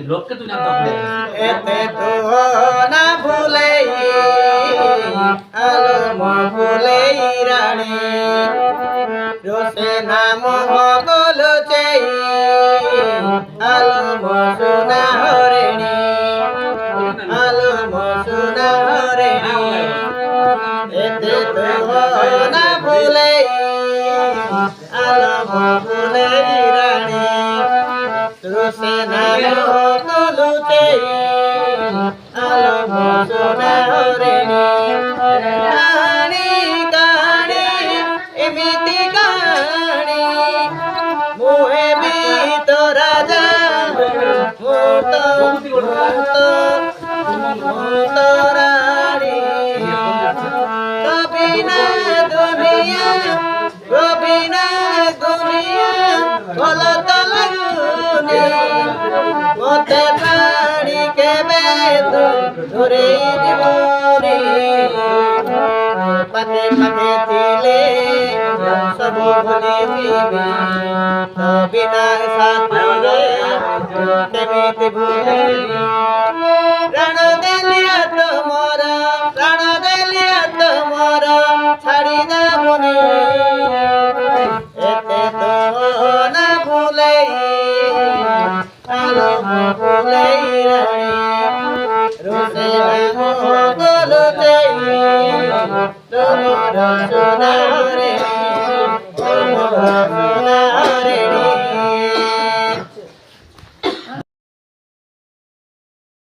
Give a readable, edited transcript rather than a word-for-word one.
লোককে তুই নাম তখন এতে তো না ভুলেই আলম ভুলেই রানী রোসে নাম হগল চেই আলম সোনা হরেণী আলম সোনা হরেণী এতে তো না ভুলেই আলম ভুলেই রানী রোসে নাম হগল চেই আলম সোনা হরেণী কাহানি কাহানি এমিতি কাহানি মুহে বি তো রাজা মুত রানী কবিনা দুনিয়া কবিনা দুনিয়া গলত লাগুনি মতে পাড়ি কেবে তো ধরে দিবনি পাতে পাতে দিলে সব ভুলে দিবি বিনা সাথে কেমিতি ভুলে প্রাণ দেলিয়া তোমার ছাড়ি দেবনি এতে তো না ভুলেই আলম ভুলেই রানী রোসে নাম গলতেই তোমার সোনা রে তোমার সোনা রে